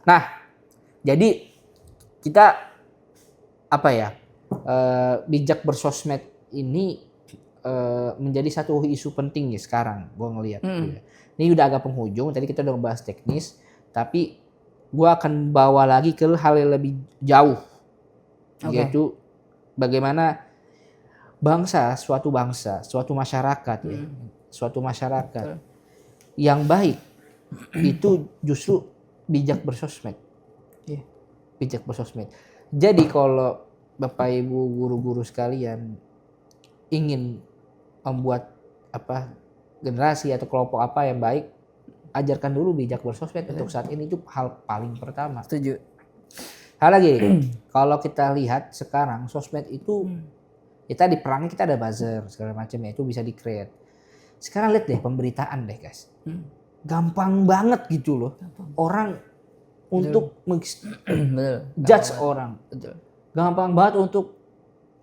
Nah, jadi kita apa ya? Bijak bersosmed ini menjadi satu isu penting nih sekarang gue ngelihat. Ini udah agak penghujung, tadi kita udah ngebahas teknis, tapi gue akan bawa lagi ke hal yang lebih jauh, yaitu bagaimana suatu masyarakat ya, suatu masyarakat yang baik itu justru bijak bersosmed. Bijak bersosmed. Jadi kalau Bapak Ibu guru-guru sekalian ingin membuat generasi atau kelompok apa yang baik, ajarkan dulu bijak bersosmed untuk saat ini, itu hal paling pertama. Setuju. Hal lagi, kalau kita lihat sekarang sosmed itu kita di perangnya kita ada buzzer segala macam ya, itu bisa di-create. Sekarang lihat deh pemberitaan deh guys. Gampang banget gitu loh. Orang untuk judge orang. Betul. Gampang banget untuk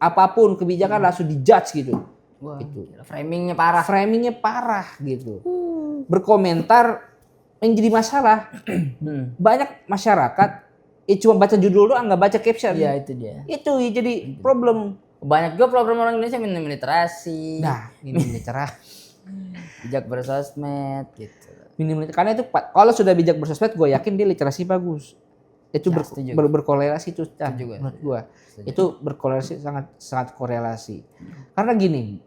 apapun kebijakan langsung dijudge gitu. Wah, gitu. Framingnya parah gitu. Berkomentar yang jadi masalah. Banyak masyarakat cuma baca judul doang, nggak baca caption. Iya, itu dia. Itu jadi problem. Banyak juga problem orang Indonesia minim literasi. Nah, minim literasi. Bijak bersosmed gitu. Karena itu kalau sudah bijak bersosmed, gue yakin dia literasi bagus. Itu berkorelasi itu menurut gue. Itu berkorelasi, sangat korelasi. Karena gini,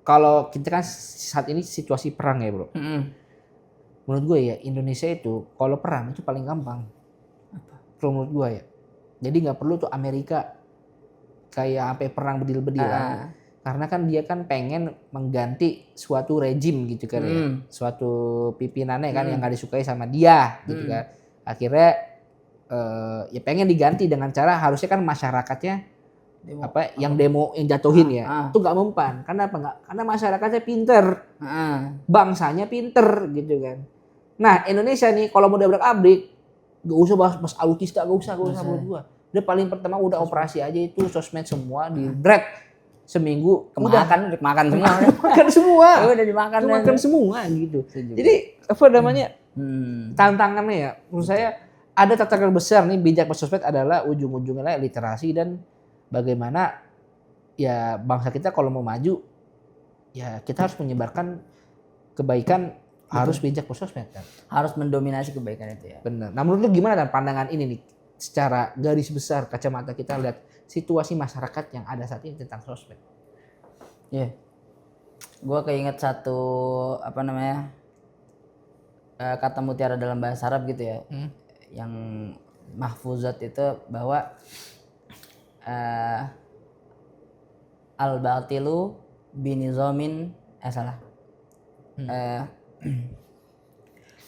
kalau kita kan saat ini situasi perang ya bro. Menurut gue ya Indonesia itu kalau perang itu paling gampang. Kalau menurut gue ya. Jadi nggak perlu tuh Amerika kayak sampai perang bedil-bedilan. Karena kan dia kan pengen mengganti suatu rejim gitu kan ya. Suatu pimpinannya kan yang nggak disukai sama dia gitu kan. Akhirnya ya pengen diganti dengan cara harusnya kan masyarakatnya yang demo yang jatuhin ya. Itu nggak mempan. Karena apa? Karena masyarakatnya pinter. Bangsanya pinter gitu kan. Nah Indonesia nih kalau mau dabrak-abrik gak usah bahas alutista, gak usah menurut gua. Dia paling pertama udah operasi aja itu sosmed semua di break seminggu udah makan semua. Makan semua. Udah dimakan. Makan semua gitu. Jadi apa namanya? Tantangannya ya menurut saya ada tantangan besar nih bijak bersosmed adalah ujung-ujungnya literasi dan bagaimana ya bangsa kita kalau mau maju ya kita harus menyebarkan kebaikan. Harus bijak bersosmed kan. Harus mendominasi kebaikan itu ya. Benar. Nah menurut lu gimana kan pandangan ini nih secara garis besar kacamata kita lihat situasi masyarakat yang ada saat ini tentang sosmed? Iya. Gua keinget satu kata mutiara dalam bahasa Arab gitu ya. Yang mahfuzat itu bahwa al-batilu binizamin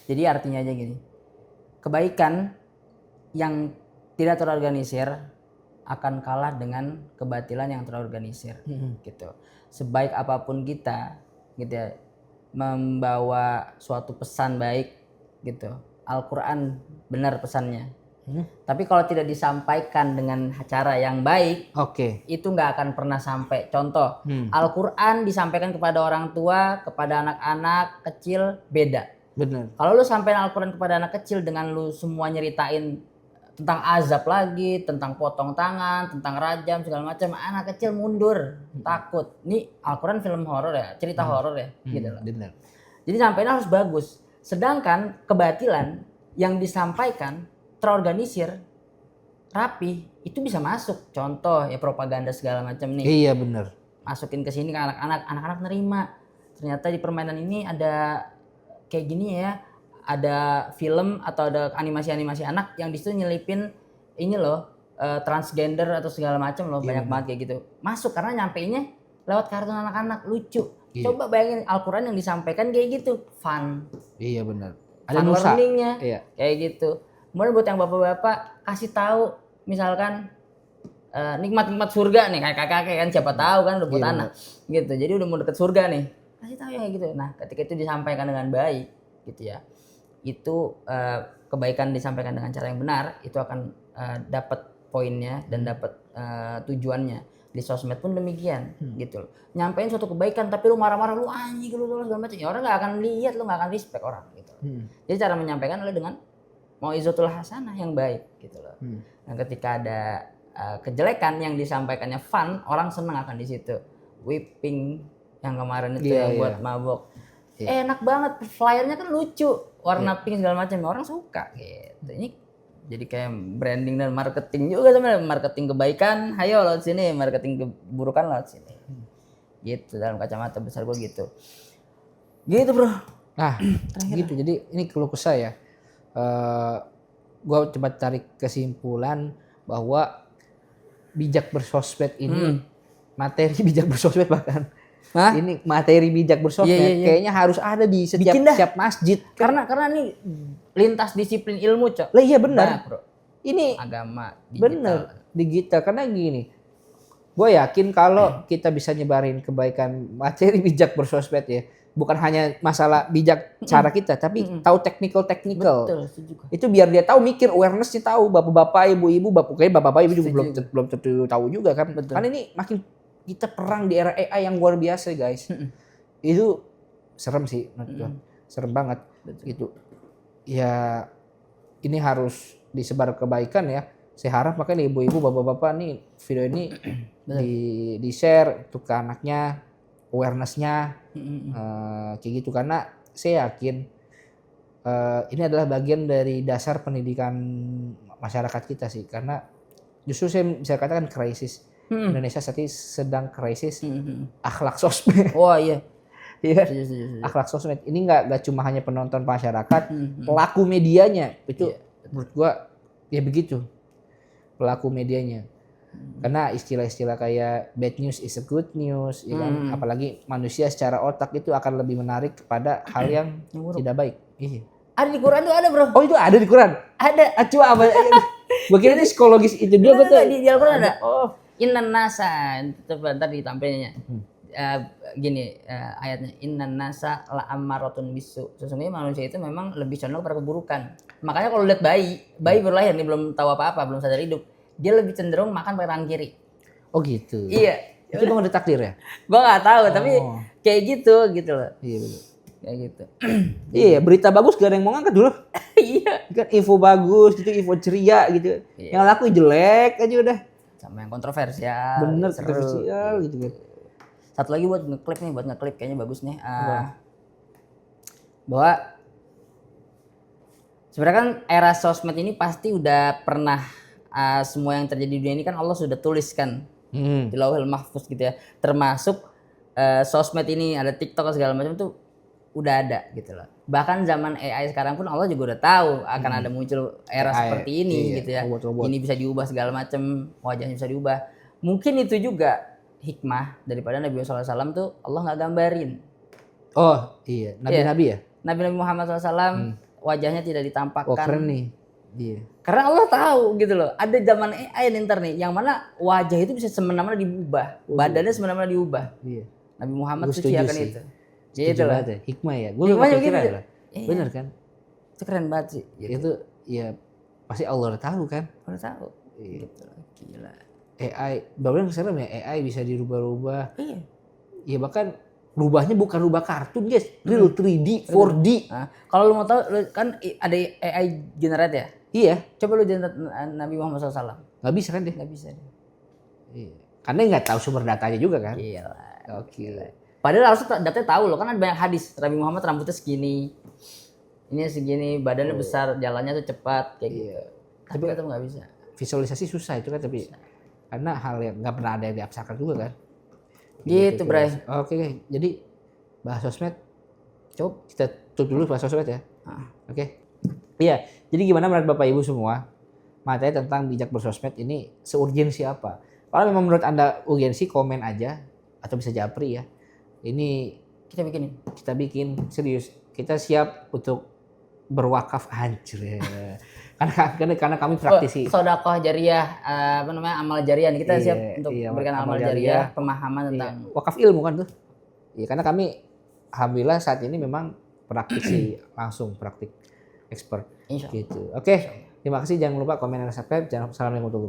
jadi artinya aja gini, kebaikan yang tidak terorganisir akan kalah dengan kebatilan yang terorganisir gitu. Sebaik apapun kita gitu ya, membawa suatu pesan baik gitu, Al-Quran benar pesannya. Tapi kalau tidak disampaikan dengan cara yang baik, itu nggak akan pernah sampai. Contoh, Al-Quran disampaikan kepada orang tua, kepada anak-anak kecil beda. Benar. Kalau lu sampaikan Al-Quran kepada anak kecil dengan lu semua nyeritain tentang azab lagi, tentang potong tangan, tentang rajam segala macam, anak kecil mundur, takut. Ini Al-Quran film horor ya, cerita horor ya, gitu loh. Benar. Jadi sampainya harus bagus. Sedangkan kebatilan yang disampaikan terorganisir, rapi, itu bisa masuk. Contoh ya propaganda segala macam nih. Iya benar. Masukin ke sini ke anak-anak nerima. Ternyata di permainan ini ada kayak gini ya, ada film atau ada animasi anak yang disitu nyelipin ini loh transgender atau segala macam loh, banyak banget kayak gitu. Masuk karena nyampeinnya lewat kartun anak-anak lucu. Coba bayangin Al-Quran yang disampaikan kayak gitu, fun. Iya benar. Ada learningnya, kayak gitu. Kemudian buat yang bapak-bapak kasih tahu misalkan nikmat-nikmat surga nih, kakek-kakek kan siapa tahu kan udah buat anak gitu. Jadi udah mau deket surga nih, kasih tahu yang kayak gitu. Nah ketika itu disampaikan dengan baik gitu ya, itu kebaikan disampaikan dengan cara yang benar, itu akan dapat poinnya dan dapat tujuannya. Di sosmed pun demikian gitu loh. Nyampein suatu kebaikan tapi lu marah-marah, lu anjing lu segala macam. Ya orang nggak akan lihat, lu nggak akan respect orang gitu. Jadi cara menyampaikan adalah dengan mau'izatul hasanah yang baik gitu loh. Dan ketika ada kejelekan yang disampaikannya fun, orang senang akan di situ. Whipping yang kemarin itu yang buat mabok. Enak banget, flyernya kan lucu, warna pink segala macam, orang suka gitu. Ini jadi kayak branding dan marketing juga sebenarnya, marketing kebaikan, ayo lewat sini, marketing keburukan lewat sini. Gitu dalam kacamata besar gue gitu. Gitu bro. Nah, gitu. Jadi ini keluh kesah ya. Gue coba tarik kesimpulan bahwa bijak bersosmed ini, materi bijak bersosmed bahkan. Ini materi bijak bersosmed kayaknya harus ada di setiap masjid. Karena ini lintas disiplin ilmu, Cok. Lah iya benar. Nah, bro. Ini agama digital. Bener, digital. Karena gini, gue yakin kalau kita bisa nyebarin kebaikan materi bijak bersosmed ya, bukan hanya masalah bijak cara kita, tapi tahu technical. Betul, setuju. Itu biar dia tahu, mikir, awareness-nya tahu, bapak-bapak, ibu-ibu, kayaknya bapak-bapak ibu juga belum tentu tahu juga kan. Betul. Karena ini makin kita perang di era AI yang luar biasa guys. Itu serem sih menurut gue. Serem banget. Betul. Gitu. Ya ini harus disebar kebaikan ya. Saya harap makanya ibu-ibu, bapak-bapak nih video ini di share untuk ke anaknya, awareness-nya kayak gitu. Karena saya yakin ini adalah bagian dari dasar pendidikan masyarakat kita sih. Karena justru saya bisa katakan krisis. Indonesia saat ini sedang krisis akhlak sosmed. Oh iya. Iya. Akhlak sosmed ini nggak cuma hanya penonton masyarakat, pelaku medianya itu menurut gua ya begitu. Pelaku medianya. Karena istilah-istilah kayak bad news is a good news, ya kan? Apalagi manusia secara otak itu akan lebih menarik kepada hal yang tidak baik. Iya. Ada di Quran tuh ada, bro. Oh itu ada di Quran. Ada. Coba apa? Bagaimana ini psikologis itu dia betul. Di Al-Quran ada. Oh. Innan nasa, ntar ditampilnya. Gini ayatnya, innan nasa la ammaratun bisu. Sesungguhnya manusia itu memang lebih condong pada keburukan. Makanya kalau lihat bayi baru lahir nih, belum tahu apa-apa, belum sadar hidup, dia lebih cenderung makan pakai tangan kiri. Oh gitu. Iya. Itu memang ada takdir ya? Gua nggak tahu, tapi kayak gitu lah. Iya betul. Kayak gitu. Iya, berita bagus gak ada yang mau ngangkat dulu. Iya. Kan info bagus gitu, info ceria gitu. Yang laku jelek aja udah. Sama yang kontroversial. Bener, kontroversial gitu kan. Satu lagi buat ngeklip kayaknya bagus nih. Bahwa sebenarnya kan era sosmed ini pasti udah pernah semua yang terjadi di dunia ini kan Allah sudah tuliskan di Lauhul Mahfuz gitu ya. Termasuk sosmed ini, ada TikTok segala macam tuh udah ada gitu loh. Bahkan zaman AI sekarang pun Allah juga udah tahu akan ada muncul era AI, seperti ini gitu ya. Robot. Ini bisa diubah segala macam, wajahnya bisa diubah. Mungkin itu juga hikmah daripada Nabi SAW tuh Allah nggak gambarin. Oh iya, nabi-nabi ya? Nabi Muhammad SAW wajahnya tidak ditampakkan. Oh keren nih. Iya. Karena Allah tahu gitu loh. Ada zaman AI ntar nih yang mana wajah itu bisa semena-mena diubah, badannya semena-mena diubah. Iya. Nabi Muhammad tuh siapkan itu. Gitu lah. Hikmah ya. Gue gak kepikiran lah. Bener kan? Itu keren banget sih. Gitu. Itu ya pasti Allah udah tahu kan? Udah tahu. Iya. Gitu. Gila. AI, bahkan serem ya, AI bisa dirubah-rubah. Iya. Ya bahkan rubahnya bukan rubah kartun guys, real 3D, 4D. Nah, kalau lu mau tahu kan ada AI generate ya? Iya. Coba lu generate Nabi Muhammad SAW. Gak bisa kan deh? Gak bisa deh. Iya. Karena nggak tahu sumber datanya juga kan? Iya. Oke. Padahal harusnya datanya tahu loh, kan ada banyak hadis. Nabi Muhammad rambutnya segini, ini segini, badannya besar, jalannya tuh cepat kayak gitu. Tapi kan nggak bisa. Visualisasi susah itu kan, tapi karena hal yang nggak pernah ada yang diabstrakkan juga kan. Gitu, Bray. Oke, jadi bahas sosmed. Coba kita tutup dulu bahas sosmed ya. Oke. Iya, jadi gimana menurut Bapak Ibu semua materi tentang bijak bersosmed ini seurgensi apa? Kalau memang menurut Anda urgensi, komen aja atau bisa japri ya. Ini kita bikin serius. Kita siap untuk berwakaf anjir ya. karena kami praktisi. Sedekah jariah, amal jariah. Kita siap untuk memberikan amal jariah, pemahaman tentang wakaf ilmu kan tuh. Iya, karena kami alhamdulillah saat ini memang praktisi langsung praktik expert. Gitu. Oke. Terima kasih, jangan lupa komen dan subscribe. Jangan lupa salam yang untuk